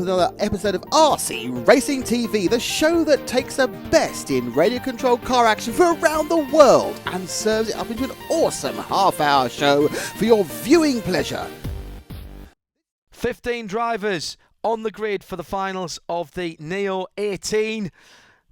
with another episode of RC Racing TV, the show that takes the best in radio-controlled car action from around the world and serves it up into an awesome half-hour show for your viewing pleasure. 15 drivers on the grid for the finals of the Neo 18.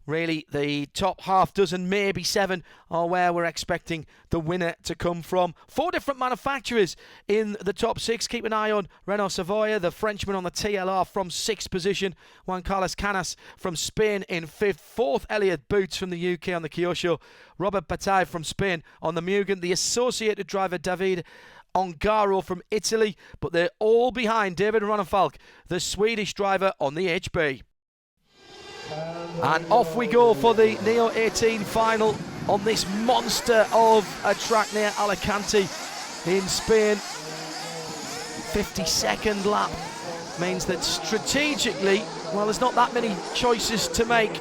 Really, the top half dozen, maybe 7, are where we're expecting the winner to come from. 4 different manufacturers in the top 6. Keep an eye on Renault Savoia, the Frenchman on the TLR from 6th position. Juan Carlos Canas from Spain in 5th. 4th, Elliott Boots from the UK on the Kyosho. Robert Bataille from Spain on the Mugen. The associated driver, David Ongaro from Italy. But they're all behind David Ronnefalk, the Swedish driver on the HB. And off we go for the Neo 18 final on this monster of a track near Alicante in Spain. 52nd lap means that strategically, well, there's not that many choices to make.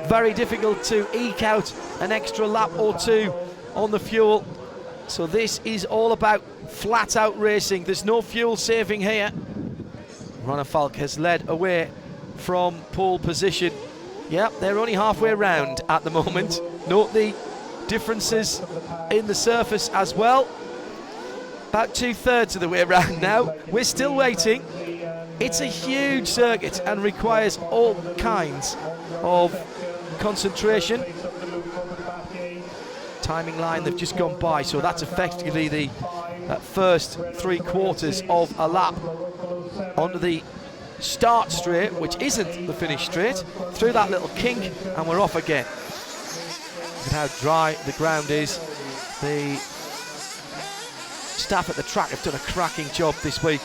Very difficult to eke out an extra lap or 2 on the fuel. So this is all about flat out racing. There's no fuel saving here. Ronnefalk has led away from pole position. Yep, they're only halfway round at the moment. Note the differences in the surface as well. About 2/3 of the way around now. We're still waiting. It's a huge circuit and requires all kinds of concentration. Timing line they've just gone by, so that's effectively the first 3/4 of a lap onto the start straight, which isn't the finish straight, through that little kink, and we're off again. Look at how dry the ground is. The staff at the track have done a cracking job this week,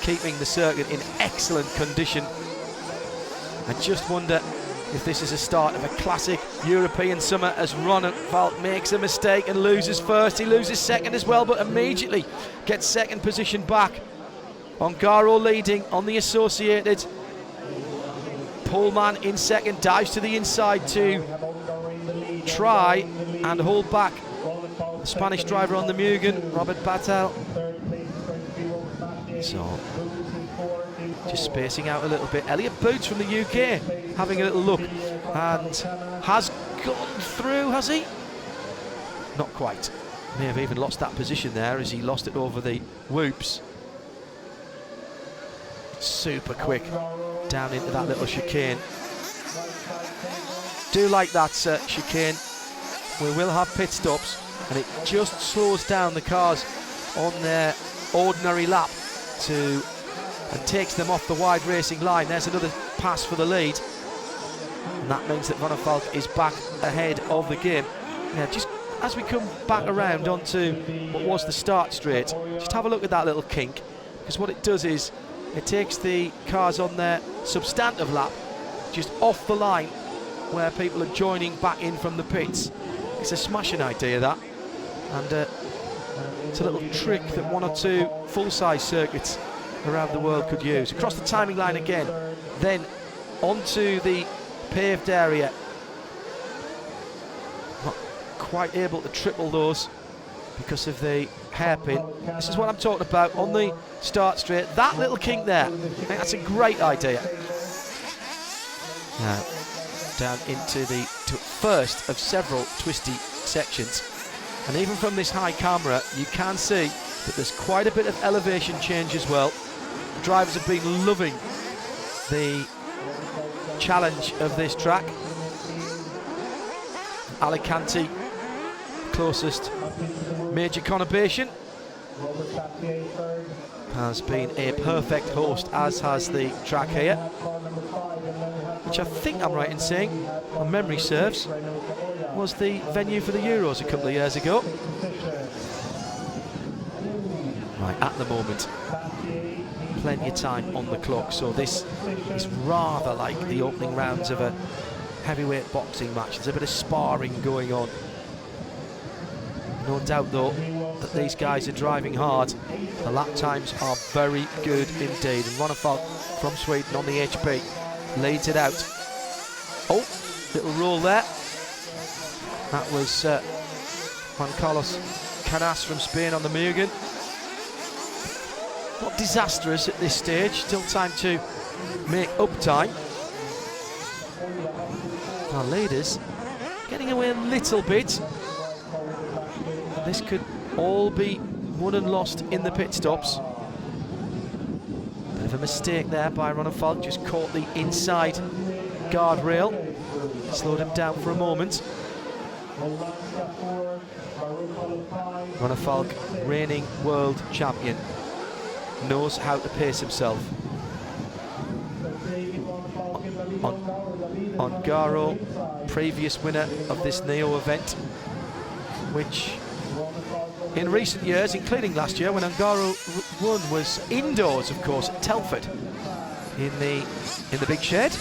keeping the circuit in excellent condition. I just wonder if this is a start of a classic European summer as Ronnefalk makes a mistake and loses first. He loses second as well, but immediately gets second position back. Ongaro leading on the associated. Poleman in second, dives to the inside to try and hold back the Spanish driver on the Mugen, Robert Bataille. So, just spacing out a little bit. Elliott Boots from the UK having a little look and has gone through, has he? Not quite. May have even lost that position there as he lost it over the whoops. Super quick down into that little chicane. Do like that chicane. We will have pit stops and it just slows down the cars on their ordinary lap and takes them off the wide racing line. There's another pass for the lead, and that means that Ronnefalk is back ahead of the game. Now, just as we come back around onto what was the start straight, just have a look at that little kink, because what it does is it takes the cars on their substantive lap just off the line where people are joining back in from the pits. It's a smashing idea, that, and it's a little trick that 1 or 2 full-size circuits around the world could use. Across the timing line again, then onto the paved area. Not quite able to triple those because of the hairpin. This is what I'm talking about on the start straight. That little kink there, I think that's a great idea. Now, down into the first of several twisty sections. And even from this high camera, you can see that there's quite a bit of elevation change as well. The drivers have been loving the challenge of this track. Alicante, closest major conurbation, has been a perfect host, as has the track here, which I think I'm right in saying, my memory serves, was the venue for the Euros a couple of years ago. Right, at the moment, plenty of time on the clock, so this is rather like the opening rounds of a heavyweight boxing match. There's a bit of sparring going on. No doubt, though, that these guys are driving hard. The lap times are very good indeed. And Ronnefalk from Sweden on the HB leads it out. Oh, little roll there. That was Juan Carlos Canas from Spain on the Mugen. Not disastrous at this stage. Still time to make up time. Our leaders getting away a little bit. This could all be won and lost in the pit stops. Bit of a mistake there by Ronald Falk, just caught the inside guardrail, slowed him down for a moment. Ronald Falk, reigning world champion, knows how to pace himself. Ongaro, previous winner of this Neo event, which in recent years, including last year when Ongaro won, was indoors, of course, at Telford in the big shed.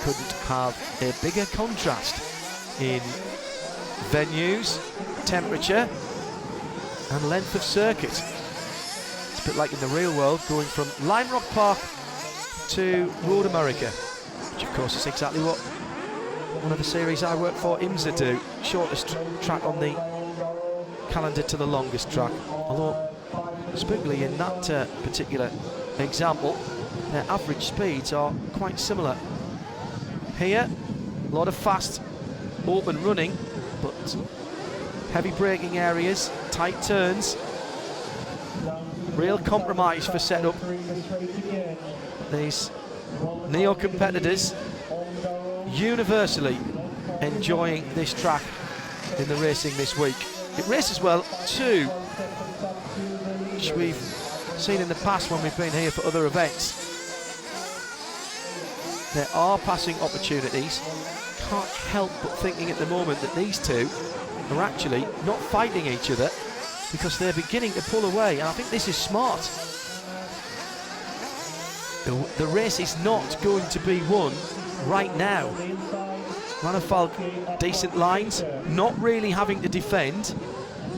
Couldn't have a bigger contrast in venues, temperature and length of circuit. It's a bit like in the real world, going from Lime Rock Park to Road America, which of course is exactly what one of the series I work for, IMSA, do. Shortest track on the calendar to the longest track. Although, spookily, in that particular example, their average speeds are quite similar. Here, a lot of fast, open running, but heavy braking areas, tight turns, real compromise for setup. These Neo competitors universally enjoying this track in the racing this week. It races well too, which we've seen in the past when we've been here for other events. There are passing opportunities. Can't help but thinking at the moment that these two are actually not fighting each other, because they're beginning to pull away, and I think this is smart. The race is not going to be won right now. Ronald Falk, decent lines, not really having to defend.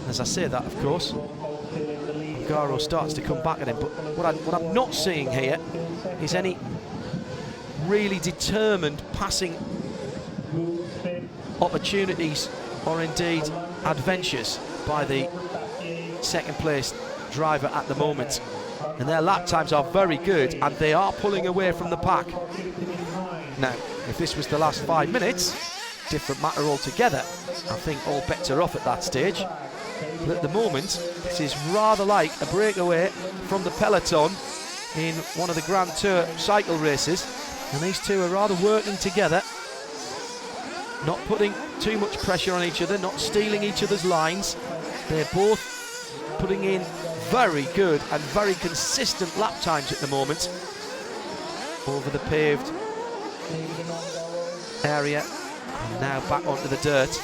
As I say that, of course, Ongaro starts to come back at him, but what I'm not seeing here is any really determined passing opportunities or indeed adventures by the second place driver at the moment. And their lap times are very good, and they are pulling away from the pack. Now, if this was the last 5 minutes, different matter altogether. I think all bets are off at that stage. But at the moment, this is rather like a breakaway from the peloton in one of the Grand Tour cycle races. And these two are rather working together, not putting too much pressure on each other, not stealing each other's lines. They're both putting in very good and very consistent lap times at the moment over the paved area, and now back onto the dirt.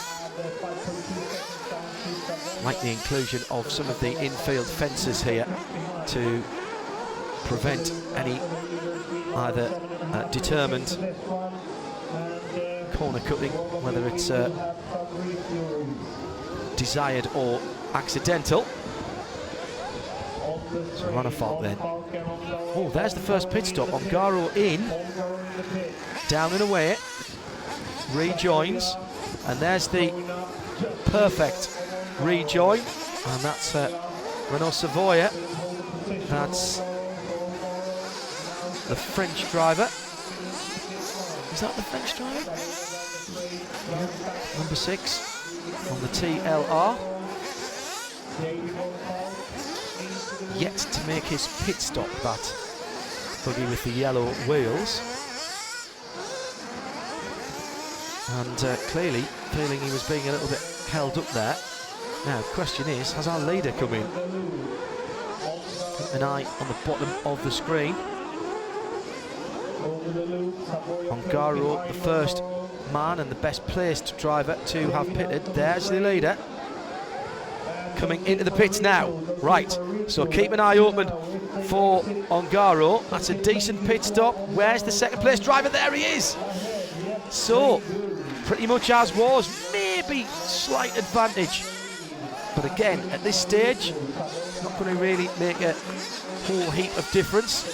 Like the inclusion of some of the infield fences here to prevent any either determined corner cutting, whether it's desired or accidental. So Ronald Falk then. Oh, there's the first pit stop. Ongaro in, down and away, rejoins, and there's the perfect rejoin, and that's Renaud Savoia. That's the French driver. Is that the French driver? Yeah. Number 6 on the TLR. Yet to make his pit stop, that buggy with the yellow wheels. And clearly feeling he was being a little bit held up there. Now, the question is, has our leader come in? Keep an eye on the bottom of the screen. Ongaro, the first man and the best placed driver to have pitted. There's the leader coming into the pits now. Right, so keep an eye open for Ongaro. That's a decent pit stop. Where's the second place driver? There he is. So, pretty much as was, maybe slight advantage. But again, at this stage, not going to really make a whole heap of difference.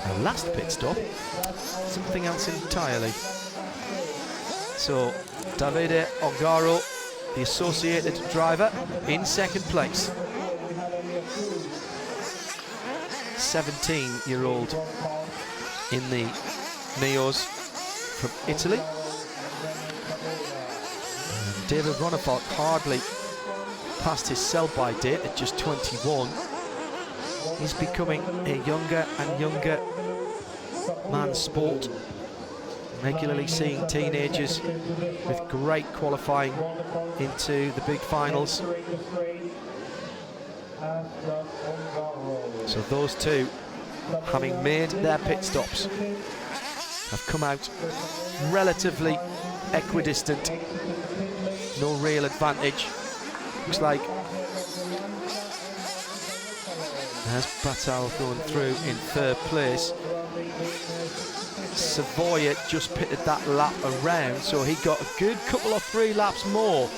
Our last pit stop, something else entirely. So, Davide Ongaro, the associated driver, in second place. 17-year-old in the Neos from Italy. David Ronefalk hardly past his sell-by date at just 21. He's becoming a younger and younger man's sport, regularly seeing teenagers with great qualifying into the big finals. So those two, having made their pit stops, have come out relatively equidistant. No real advantage. Looks like there's Batal going through in third place. Savoia just pitted that lap around, so he got a good couple of 3 laps more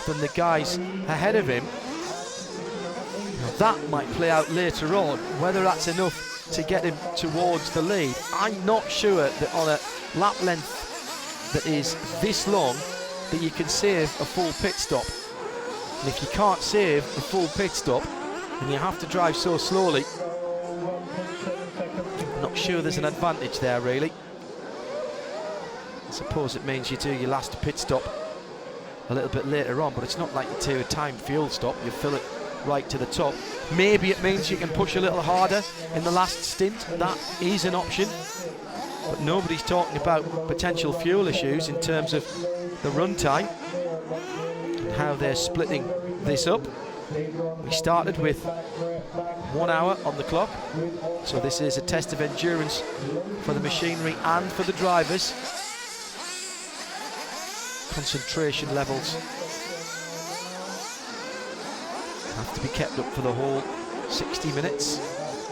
than the guys ahead of him. Now that might play out later on, whether that's enough to get him towards the lead. I'm not sure that on a lap length that is this long that you can save a full pit stop. And if you can't save a full pit stop and you have to drive so slowly, I'm not sure there's an advantage there really. I suppose it means you do your last pit stop a little bit later on, but it's not like you do a timed fuel stop, you fill it right to the top. Maybe it means you can push a little harder in the last stint, that is an option, but nobody's talking about potential fuel issues in terms of the run time and how they're splitting this up. We started with 1 hour on the clock, so this is a test of endurance for the machinery and for the drivers. Concentration levels have to be kept up for the whole 60 minutes,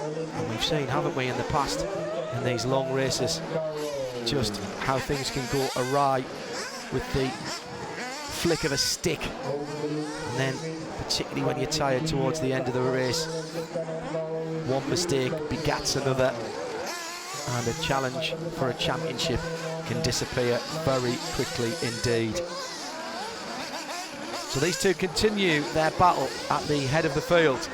and we've seen, haven't we, in the past in these long races, just how things can go awry with the flick of a stick, and then particularly when you're tired towards the end of the race, one mistake begats another, and a challenge for a championship can disappear very quickly indeed. So these two continue their battle at the head of the field.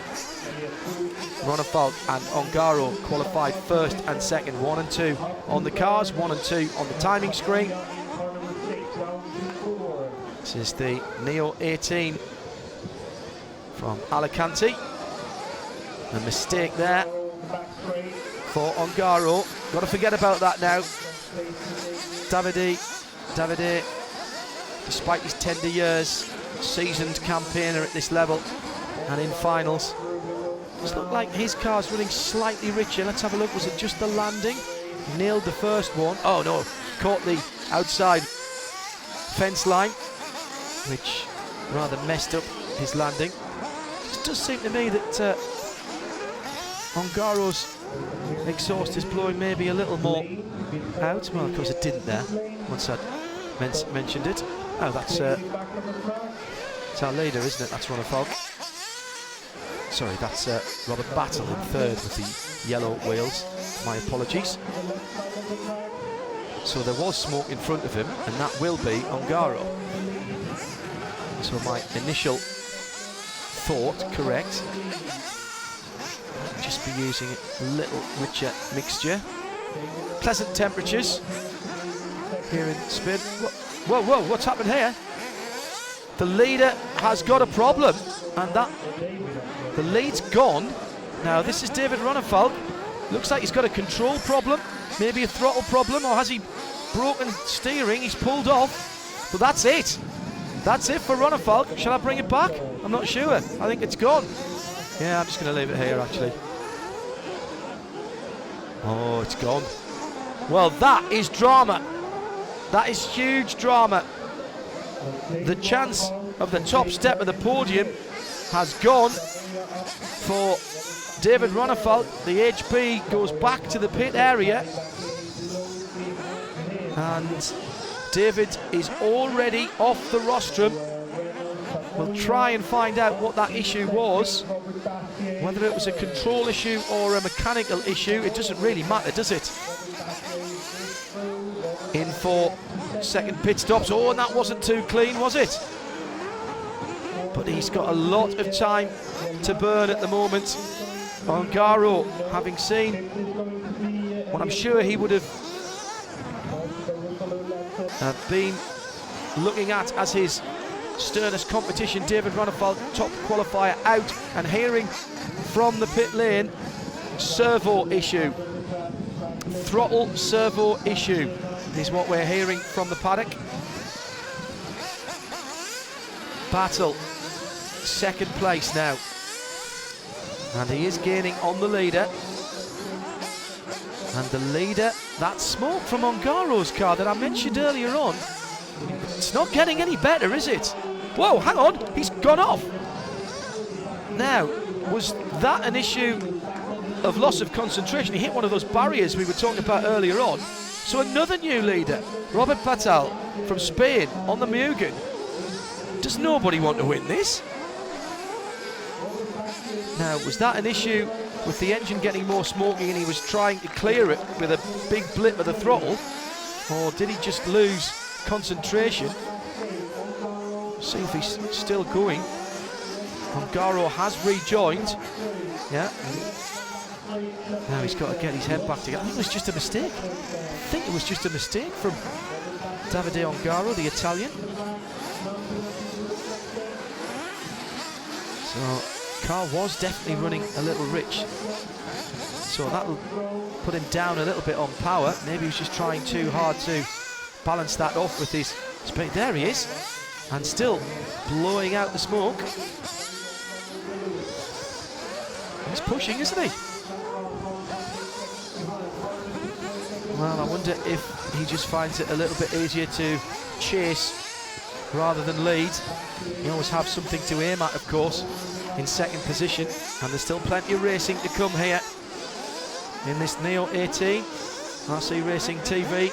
Ronefalk and Ongaro qualified first and second, 1 and 2 on the cars, 1 and 2 on the timing screen. This is the Neo 18 from Alicante. A mistake there for Ongaro. Got to forget about that now. Davide, despite his tender years, seasoned campaigner at this level and in finals. It's looked like his car's running slightly richer. Let's have a look. Was it just the landing? Nailed the first one. Oh no, caught the outside fence line, which rather messed up his landing. It does seem to me that Ongaro's exhaust is blowing maybe a little more out. Well, of course it didn't there once I'd mentioned it. Oh, that's our leader, isn't it? That's Ronefalk. Sorry, that's Robert Battle in third with the yellow wheels. My apologies. So there was smoke in front of him, and that will be Ongaro. So my initial thought correct. Just be using a little richer mixture. Pleasant temperatures here in Spain. Whoa, whoa, what's happened here? The leader has got a problem, and that the lead's gone. Now this is David Ronefalk. Looks like he's got a control problem, maybe a throttle problem, or has he broken steering? He's pulled off, but that's it. That's it for Ronefalk. Shall I bring it back? I'm not sure. I think it's gone. Yeah, I'm just going to leave it here actually. Oh, it's gone. Well, that is drama. That is huge drama. The chance of the top step of the podium has gone for David Ronefalk. The HP goes back to the pit area, and David is already off the rostrum. We'll try and find out what that issue was, whether it was a control issue or a mechanical issue. It doesn't really matter, does it? In for second pit stops. Oh, and that wasn't too clean, was it? But he's got a lot of time to burn at the moment. Ongaro, having seen what I'm sure he would have been looking at as his sternest competition, David Ronefald, top qualifier, out, and hearing from the pit lane, servo issue. Throttle servo issue is what we're hearing from the paddock. Battle, second place now. And he is gaining on the leader. And the leader, that smoke from Ongaro's car that I mentioned earlier on, it's not getting any better, is it? Whoa, hang on, he's gone off. Now, was that an issue of loss of concentration? He hit one of those barriers we were talking about earlier on. So another new leader, Robert Patel from Spain on the Mugen. Does nobody want to win this? Now, was that an issue with the engine getting more smoky and he was trying to clear it with a big blip of the throttle? Or did he just lose concentration? See if he's still going. Ongaro has rejoined. Yeah. Now he's got to get his head back together. I think it was just a mistake. From Davide Ongaro, the Italian. So, car was definitely running a little rich. So that'll put him down a little bit on power. Maybe he was just trying too hard to balance that off with his speed. There he is. And still blowing out the smoke. He's pushing, isn't he? Well, I wonder if he just finds it a little bit easier to chase rather than lead. You always have something to aim at, of course, in second position. And there's still plenty of racing to come here in this Neo 18. RC Racing TV,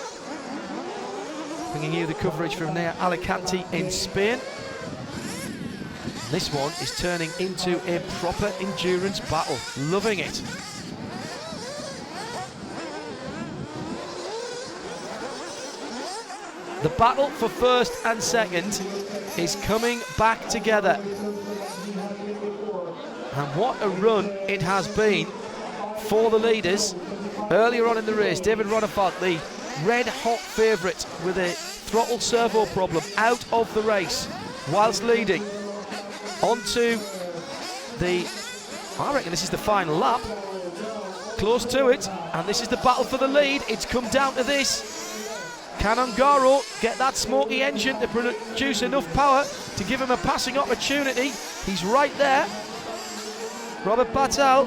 bringing you the coverage from near Alicante in Spain. This one is turning into a proper endurance battle. Loving it. The battle for first and second is coming back together. And what a run it has been for the leaders. Earlier on in the race, David Ronefald, the red-hot favourite with a throttle servo problem, out of the race whilst leading. Onto the, I reckon this is the final lap. Close to it, and this is the battle for the lead. It's come down to this. Can Ongaro get that smoky engine to produce enough power to give him a passing opportunity? He's right there. Robert Patel,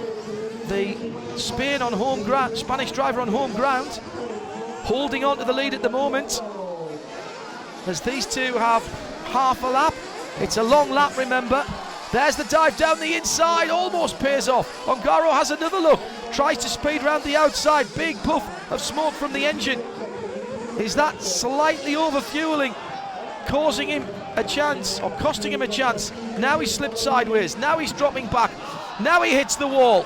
the Spain on home ground, Spanish driver on home ground, holding on to the lead at the moment. As these two have half a lap. It's a long lap, remember. There's the dive down the inside, almost pays off. Ongaro has another look, tries to speed round the outside. Big puff of smoke from the engine. Is that slightly over-fueling, causing him a chance, or costing him a chance? Now he's slipped sideways, now he's dropping back, now he hits the wall.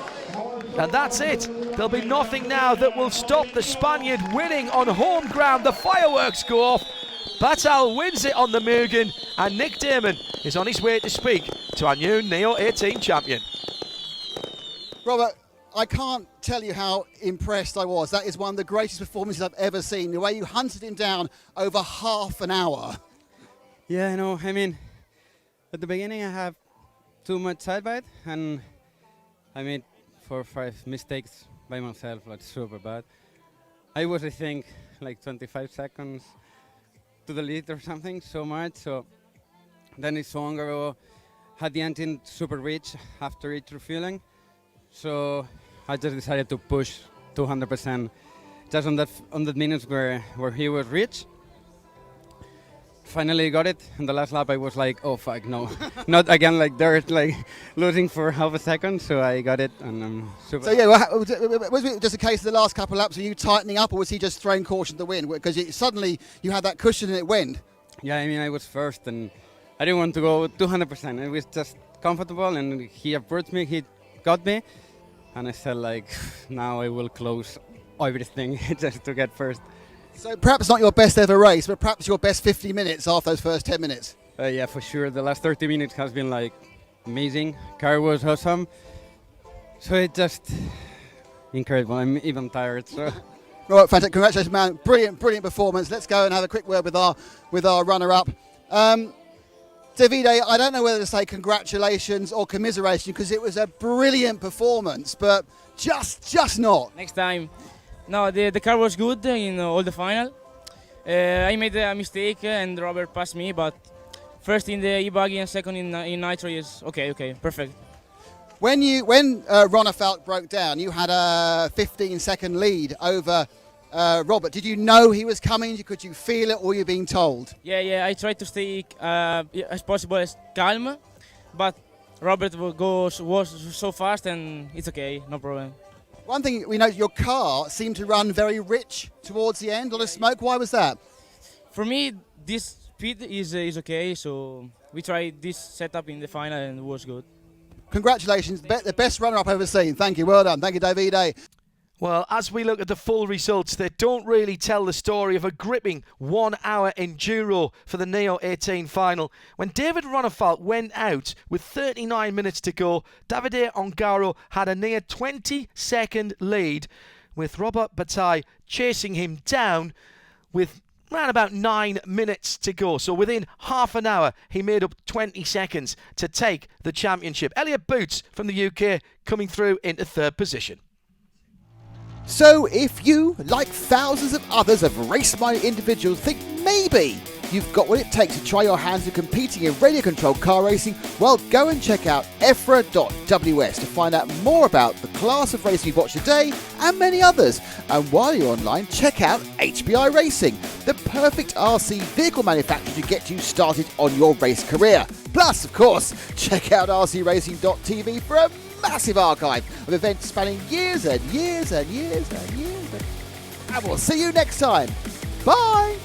And that's it. There'll be nothing now that will stop the Spaniard winning on home ground. The fireworks go off. Patel wins it on the Mugen, and Nick Damon is on his way to speak to our new Neo 18 champion. Robert, I can't tell you how impressed I was. That is one of the greatest performances I've ever seen. The way you hunted him down over half an hour. Yeah, I know. I mean, at the beginning I have too much side bite, and I made 4 or 5 mistakes by myself, like super bad. I was, I think, like 25 seconds to the lead or something, so much. So then it's Ongaro had the engine super rich after each refueling. So I just decided to push 200% just on that minutes where he was rich. Finally got it. In the last lap I was like, oh fuck, no. Not again like dirt, like losing for half a second. So I got it, and I'm super. So yeah, was it just a case of the last couple of laps? Were you tightening up, or was he just throwing caution to win? Because suddenly you had that cushion and it went. Yeah, I mean, I was first and I didn't want to go 200%. It was just comfortable, and he approached me, he got me, and I said like, now I will close everything just to get first. So perhaps not your best ever race, but perhaps your best 50 minutes after those first 10 minutes. Yeah, for sure. The last 30 minutes has been like amazing. Car was awesome. So it's just incredible. I'm even tired. So Right, fantastic. Congratulations, man. Brilliant, brilliant performance. Let's go and have a quick word with our runner-up. Davide, I don't know whether to say congratulations or commiseration because it was a brilliant performance, but just not. Next time. No, the car was good in all the final. I made a mistake and Robert passed me, but first in the e-buggy and second in nitro is okay, perfect. When Ronner Falk broke down, you had a 15-second lead over Robert. Did you know he was coming? Could you feel it, or were you being told? Yeah, I tried to stay as possible as calm, but Robert was so fast and it's okay, no problem. One thing we know, your car seemed to run very rich towards the end, a lot of smoke. Why was that? For me, this speed is okay, so we tried this setup in the final and it was good. Congratulations, the best runner-up I've ever seen. Thank you, well done. Thank you, Davide. Well, as we look at the full results, they don't really tell the story of a gripping 1 hour enduro for the Neo 18 final. When David Ronefalk went out with 39 minutes to go, Davide Ongaro had a near 20-second lead, with Robert Bataille chasing him down with around about 9 minutes to go. So within half an hour, he made up 20 seconds to take the championship. Elliot Boots from the UK coming through into third position. So if you, like thousands of others of race-minded individuals, think maybe you've got what it takes to try your hands at competing in radio-controlled car racing, well, go and check out EFRA.ws to find out more about the class of racing you've watched today and many others. And while you're online, check out HBI Racing, the perfect RC vehicle manufacturer to get you started on your race career. Plus, of course, check out rcracing.tv for a massive archive of events spanning years and years and years and years. And we'll see you next time. Bye!